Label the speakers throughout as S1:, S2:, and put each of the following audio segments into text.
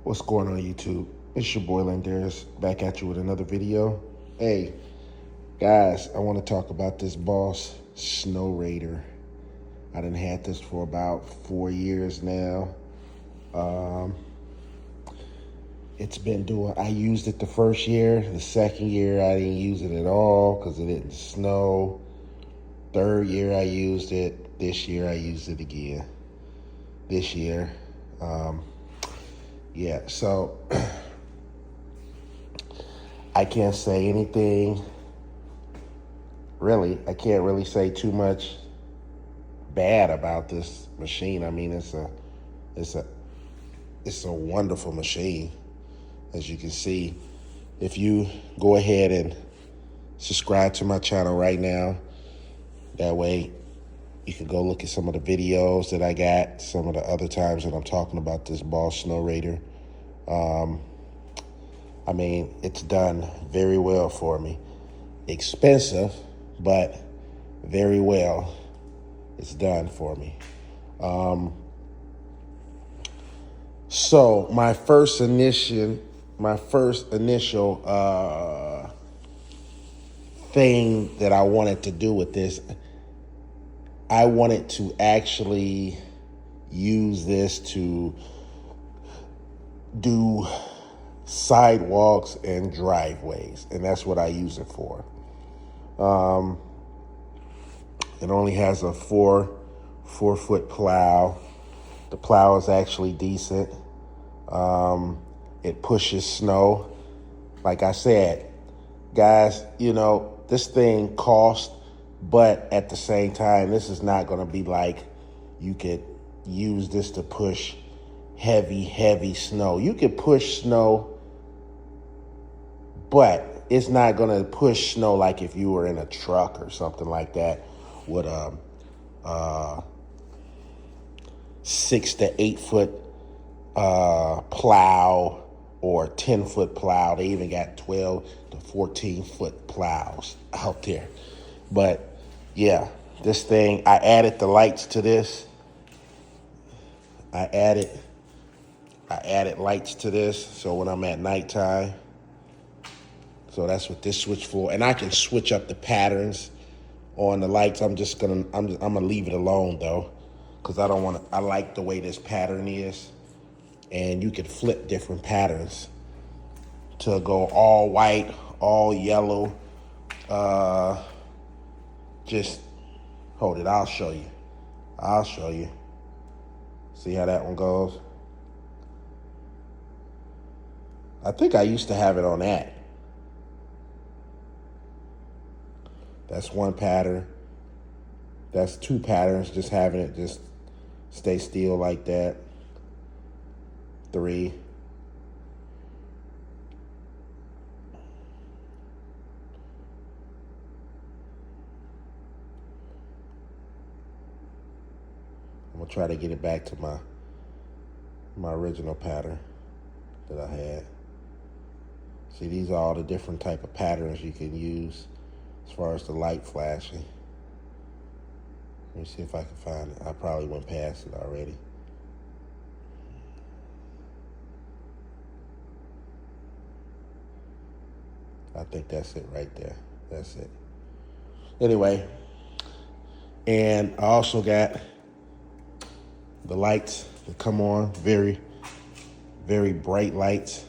S1: What's going on, YouTube? It's your boy Landaris back at you with another video. Hey, guys, I want to talk about this BOSS SNOWRATOR. I done had this for about 4 years now. It's been doing, I used it the first year. The second year, I didn't use it at all because it didn't snow. Third year, I used it. This year, I used it again. This year. Yeah, so I can't say anything, really. I can't really say too much bad about this machine. I mean, it's a wonderful machine, as you can see. If you go ahead and subscribe to my channel right now, that way you can go look at some of the videos that I got, some of the other times that I'm talking about this BOSS SNOWRATOR. I mean, it's done very well for me. Expensive, but very well it's done for me. So my first initial thing that I wanted to do with this, I wanted to actually use this to do sidewalks and driveways, and that's what I use it for. It only has a four foot plow. The plow is actually decent. It pushes snow. Like I said, guys, you know, this thing costs, but at the same time, this is not going to be like you could use this to push heavy snow. You could push snow, but it's not going to push snow like if you were in a truck or something like that with a 6 to 8 foot plow or 10-foot plow. They even got 12 to 14-foot plows out there. But yeah, this thing, I added the lights to this. I added lights to this, so when I'm at nighttime, so that's what this switch for. And I can switch up the patterns on the lights. I'm gonna leave it alone though, because I like the way this pattern is. And you can flip different patterns to go all white, all yellow. Just hold it, I'll show you. See how that one goes? I think I used to have it on that. That's one pattern. That's two patterns, just having it just stay still like that. 3. I'm gonna try to get it back to my original pattern that I had. See, these are all the different type of patterns you can use as far as the light flashing. Let me see if I can find it. I probably went past it already. I think that's it right there. That's it. Anyway, and I also got the lights that come on, very bright lights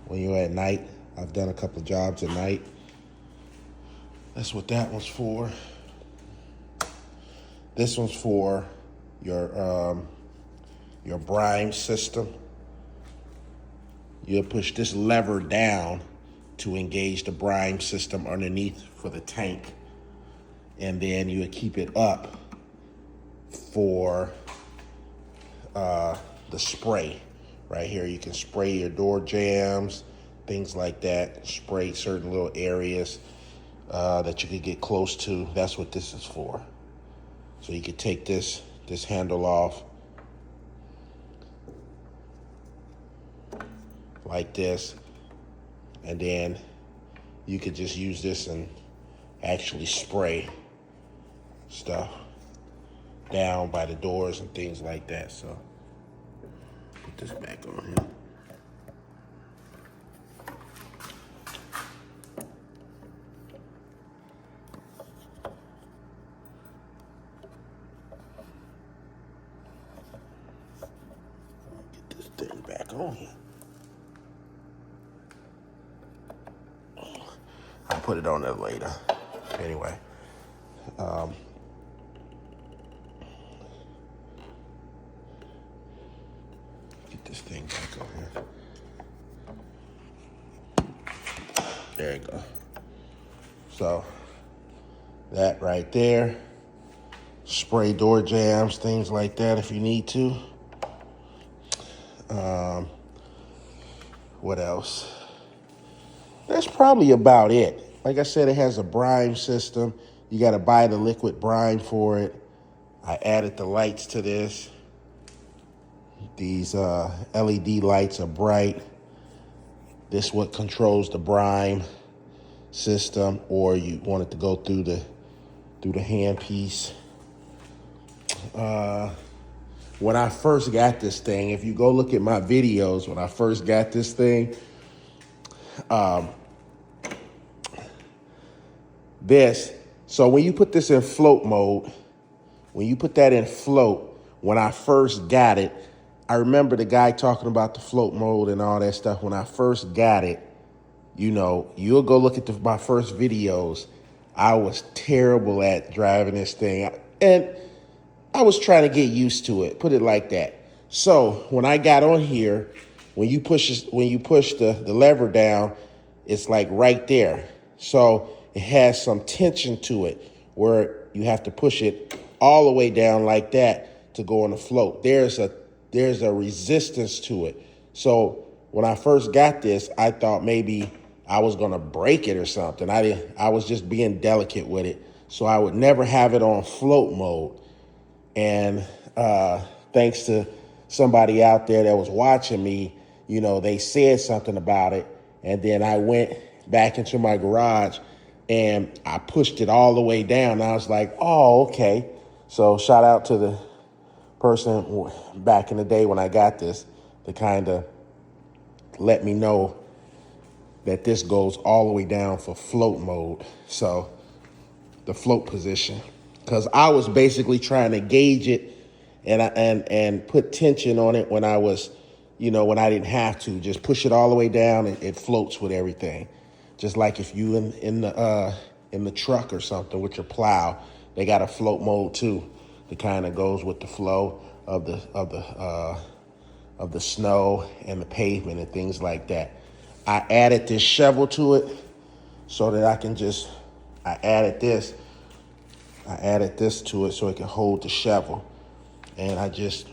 S1: when you're at night. I've done a couple of jobs at night. That's what that one's for. This one's for your brine system. You'll push this lever down to engage the brine system underneath for the tank. And then you would keep it up for the spray. Right here, you can spray your door jambs, things like that. Spray certain little areas that you could get close to. That's what this is for. So you could take this handle off like this, and then you could just use this and actually spray stuff down by the doors and things like that. So put this back on here. on here. I'll put it on there later. Anyway. Get this thing back on here. There you go. So, that right there. Spray door jams, things like that if you need to. What else? That's probably about it. Like I said, it has a brine system. You got to buy the liquid brine for it. I added the lights to this. These LED lights are bright. This is what controls the brine system, or you want it to go through the handpiece. When I first got this thing, if you go look at my videos, when I first got this thing, so when you put this in float mode, when you put that in float, when I first got it, I remember the guy talking about the float mode and all that stuff. When I first got it, you know, you'll go look at my first videos. I was terrible at driving this thing. And I was trying to get used to it, put it like that. So when I got on here, when you push the lever down, it's like right there. So it has some tension to it where you have to push it all the way down like that to go on the float. There's a resistance to it. So when I first got this, I thought maybe I was gonna break it or something. I was just being delicate with it. So I would never have it on float mode. And thanks to somebody out there that was watching me, you know, they said something about it. And then I went back into my garage and I pushed it all the way down. And I was like, oh, okay. So shout out to the person back in the day when I got this to kind of let me know that this goes all the way down for float mode. So the float position. Because I was basically trying to gauge it and put tension on it when I was, you know, when I didn't have to. Just push it all the way down and it floats with everything. Just like if you in the truck or something with your plow, they got a float mode too. That kind of goes with the flow of the snow and the pavement and things like that. I added this shovel to it so that I added this to it so it can hold the shovel. And I just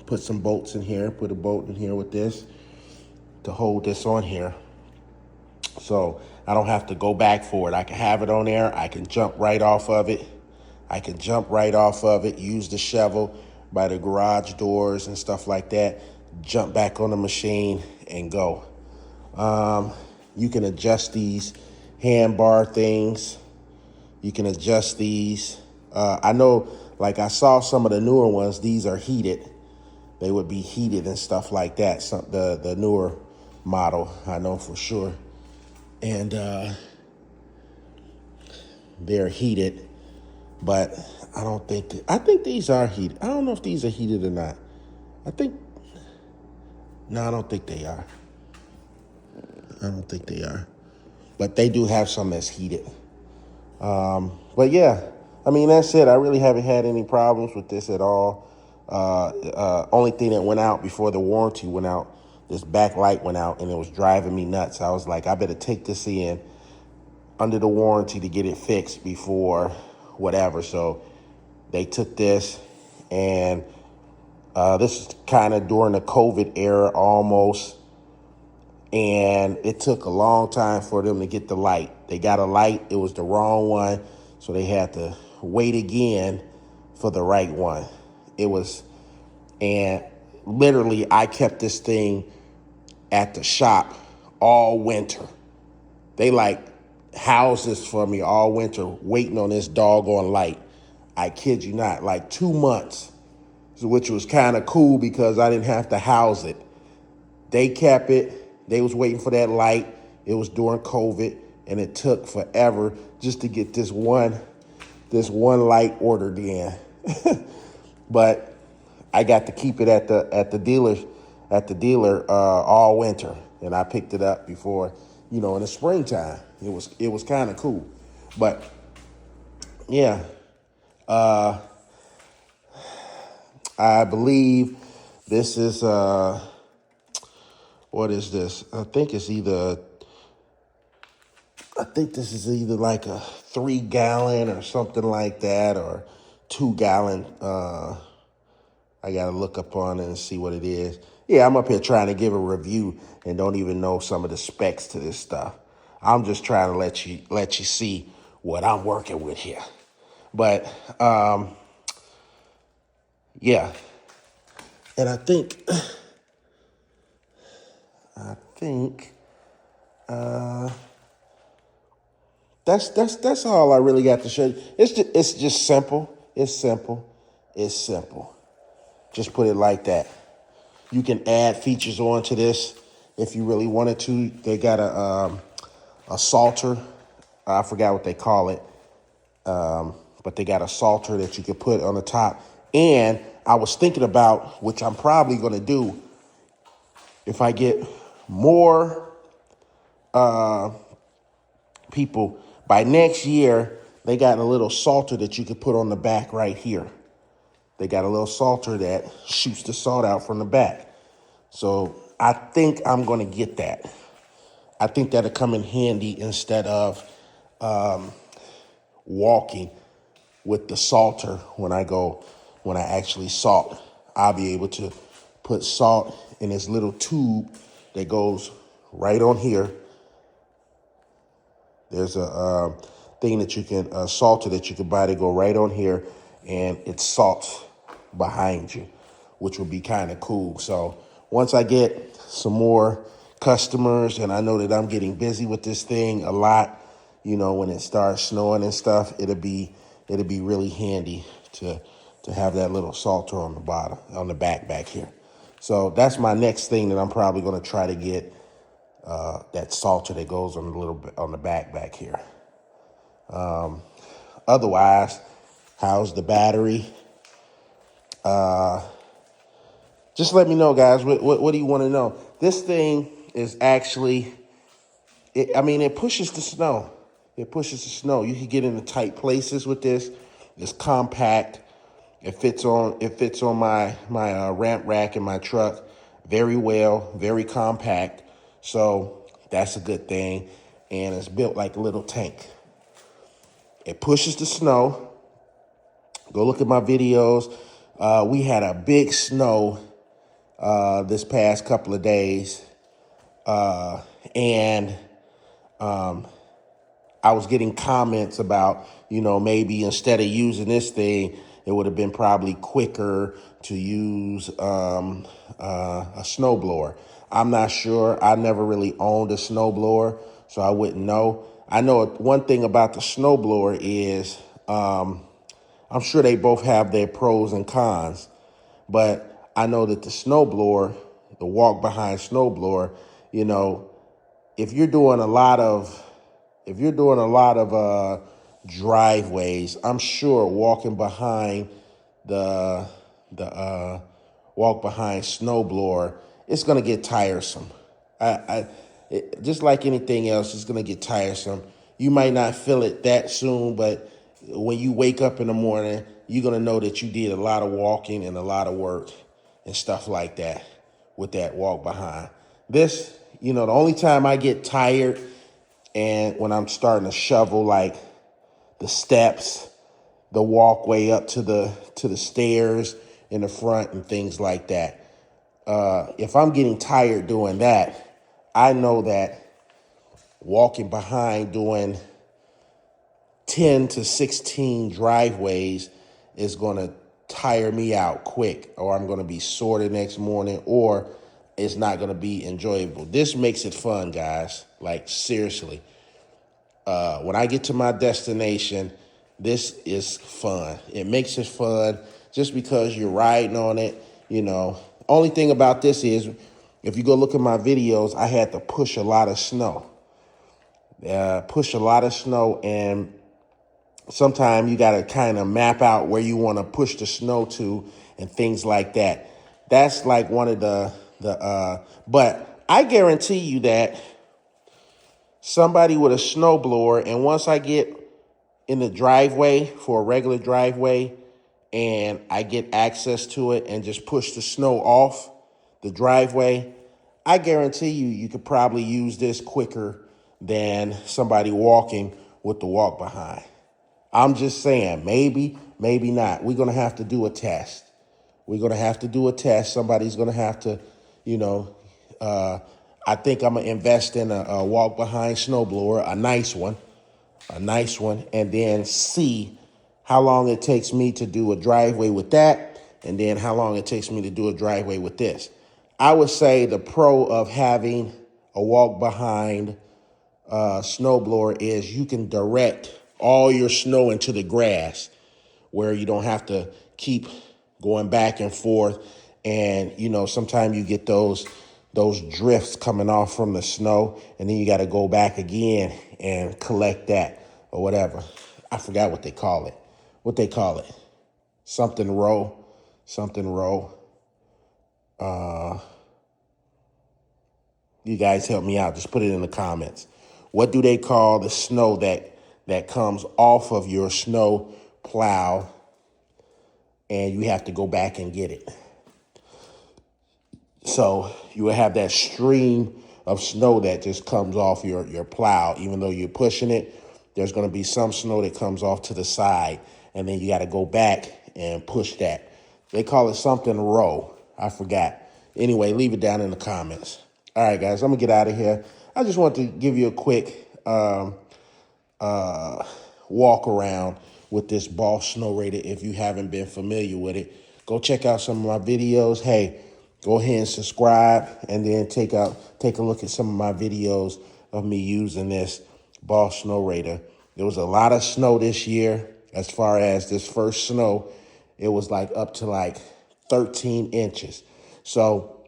S1: put some bolts in here, put a bolt in here with this to hold this on here. So I don't have to go back for it. I can have it on there. I can jump right off of it. Use the shovel by the garage doors and stuff like that. Jump back on the machine and go. You can adjust these handbar things. You can adjust these. I know, like I saw some of the newer ones, these are heated. They would be heated and stuff like that. The newer model, I know for sure. And they're heated, but I think these are heated. I don't know if these are heated or not. I don't think they are. But they do have some that's heated. But yeah, I mean, that's it. I really haven't had any problems with this at all. Only thing that went out before the warranty went out, this back light went out and it was driving me nuts. I was like, I better take this in under the warranty to get it fixed before whatever. So they took this, and this is kind of during the COVID era almost. And it took a long time for them to get the light. They got a light. It was the wrong one. So they had to wait again for the right one. And literally I kept this thing at the shop all winter. They like housed this for me all winter, waiting on this doggone light. I kid you not, like 2 months, which was kind of cool because I didn't have to house it. They kept it. They was waiting for that light. It was during COVID, and it took forever just to get this one light ordered in. But I got to keep it at the dealer at the dealer all winter, and I picked it up before, in the springtime. It was kind of cool, but yeah, I believe this is what is this? I think this is either like a 3-gallon or something like that, or 2-gallon. I got to look up on it and see what it is. Yeah, I'm up here trying to give a review and don't even know some of the specs to this stuff. I'm just trying to let you see what I'm working with here. But yeah, and I think that's all I really got to show you. It's just simple. It's simple. It's simple. Just put it like that. You can add features onto this if you really wanted to. They got a salter. I forgot what they call it, but they got a salter that you can put on the top. And I was thinking about, which I'm probably going to do, if I get more people by next year. They got a little salter that you could put on the back right here. They got a little salter that shoots the salt out from the back. So I think I'm going to get that. I think that'll come in handy instead of walking with the salter when I actually salt. I'll be able to put salt in this little tube that goes right on here. There's a thing that you can, salter that you can buy to go right on here, and it salts behind you, which will be kind of cool. So once I get some more customers, and I know that I'm getting busy with this thing a lot, when it starts snowing and stuff, it'll be really handy to have that little salter on the bottom, on the back here. So that's my next thing that I'm probably going to try to get, that salter that goes on a little bit on the back here. Otherwise, how's the battery? Just let me know, guys. What do you want to know? This thing is actually, it pushes the snow. It pushes the snow. You can get into tight places with this. It's compact. It fits on my ramp rack in my truck very well, very compact. So that's a good thing. And it's built like a little tank. It pushes the snow. Go look at my videos. We had a big snow this past couple of days. And I was getting comments about, maybe instead of using this thing, it would have been probably quicker to use a snowblower. I'm not sure. I never really owned a snowblower, so I wouldn't know. I know one thing about the snowblower is I'm sure they both have their pros and cons, but I know that the snowblower, the walk behind snowblower, if you're doing a lot of driveways, I'm sure walking behind the walk behind snowblower, it's gonna get tiresome. Just like anything else, it's gonna get tiresome. You might not feel it that soon, but when you wake up in the morning, you're gonna know that you did a lot of walking and a lot of work and stuff like that with that walk behind. This, the only time I get tired and when I'm starting to shovel like the steps, the walkway up to the stairs in the front and things like that. If I'm getting tired doing that, I know that walking behind doing 10 to 16 driveways is going to tire me out quick, or I'm going to be sore the next morning, or it's not going to be enjoyable. This makes it fun, guys. Like, seriously. When I get to my destination, this is fun. It makes it fun just because you're riding on it, Only thing about this is, if you go look at my videos, I had to push a lot of snow. And sometimes you got to kind of map out where you want to push the snow to and things like that. That's like one of the But I guarantee you that somebody with a snowblower, and once I get in the driveway for a regular driveway and I get access to it and just push the snow off the driveway, I guarantee you could probably use this quicker than somebody walking with the walk behind. I'm just saying, maybe, maybe not. We're going to have to do a test. We're going to have to do a test. Somebody's going to have to, you know, I think I'm going to invest in a walk behind snowblower, a nice one, and then see how long it takes me to do a driveway with that, and then how long it takes me to do a driveway with this. I would say the pro of having a walk behind snowblower is you can direct all your snow into the grass where you don't have to keep going back and forth. And, you know, sometimes you get those drifts coming off from the snow, and then you got to go back again and collect that or whatever. I forgot what they call it. Something row. You guys help me out. Just put it in the comments. What do they call the snow that comes off of your snow plow and you have to go back and get it? So you will have that stream of snow that just comes off your plow. Even though you're pushing it, there's going to be some snow that comes off to the side, and then you got to go back and push that. They call it something row. I forgot. Anyway, leave it down in the comments. All right, guys, I'm going to get out of here. I just want to give you a quick walk around with this BOSS SNOWRATOR. If you haven't been familiar with it, go check out some of my videos. Hey, go ahead and subscribe, and then take a look at some of my videos of me using this BOSS SNOWRATOR. There was a lot of snow this year. As far as this first snow, it was like up to like 13 inches. So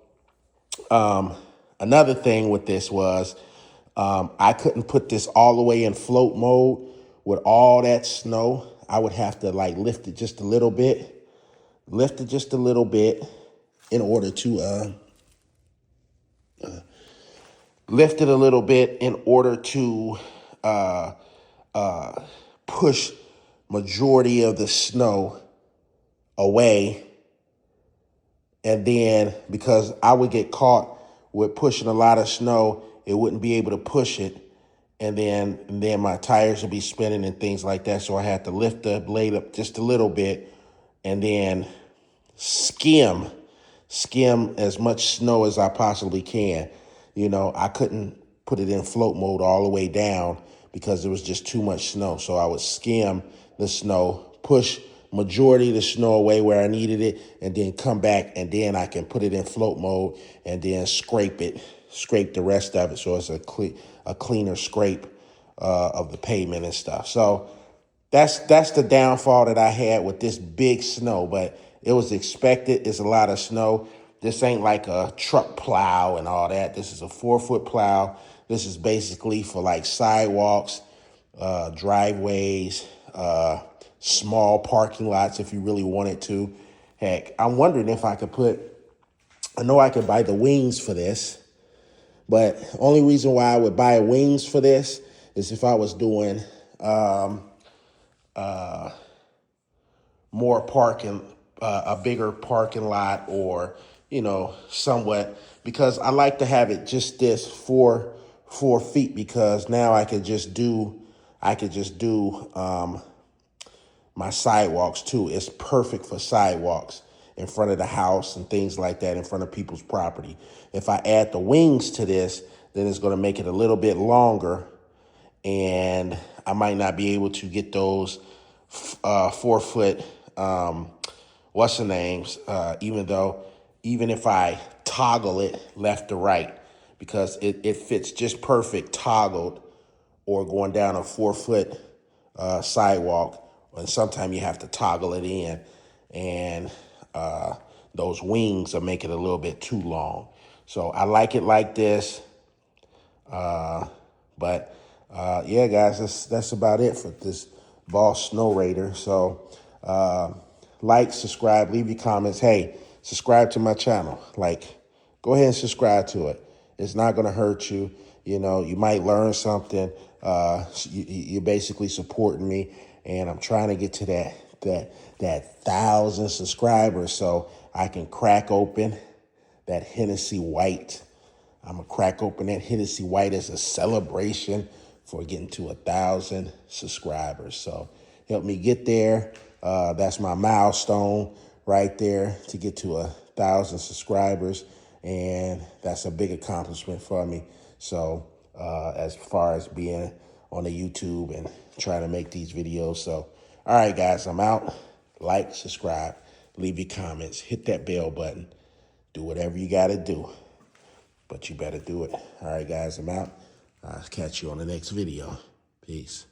S1: another thing with this was I couldn't put this all the way in float mode with all that snow. I would have to like lift it just a little bit in order to push majority of the snow away. And then because I would get caught with pushing a lot of snow, it wouldn't be able to push it. And then my tires would be spinning and things like that. So I had to lift the blade up just a little bit and then skim as much snow as I possibly can. You know, I couldn't put it in float mode all the way down because there was just too much snow. So I would skim the snow, push majority of the snow away where I needed it, and then come back, and then I can put it in float mode and then scrape the rest of it so it's a cleaner scrape of the pavement and stuff. So that's the downfall that I had with this big snow, but it was expected. It's a lot of snow. This ain't like a truck plow and all that. This is a 4-foot plow. This is basically for like sidewalks, driveways, small parking lots if you really wanted to. Heck, I'm wondering if I know I could buy the wings for this, but only reason why I would buy wings for this is if I was doing more parking, a bigger parking lot, or, you know, somewhat, because I like to have it just this 4 feet, because now I could just do my sidewalks too. It's perfect for sidewalks in front of the house and things like that, in front of people's property. If I add the wings to this, then it's going to make it a little bit longer, and I might not be able to get those 4-foot what's the names, even if I toggle it left to right, because it fits just perfect toggled or going down a 4-foot sidewalk. And sometimes you have to toggle it in, and those wings will make it a little bit too long. So I like it like this. But yeah, guys, that's about it for this BOSS SNOWRATOR. So like, subscribe, leave your comments. Hey, subscribe to my channel. Like, go ahead and subscribe to it. It's not going to hurt you. You know, you might learn something. You're basically supporting me, and I'm trying to get to that 1,000 subscribers so I can crack open that Hennessy White. I'm gonna crack open that Hennessy White as a celebration for getting to 1,000 subscribers. So help me get there. That's my milestone right there, to get to 1,000 subscribers. And that's a big accomplishment for me. So as far as being on the YouTube and trying to make these videos. So, all right, guys, I'm out. Like, subscribe, leave your comments, hit that bell button. Do whatever you got to do, but you better do it. All right, guys, I'm out. I'll catch you on the next video. Peace.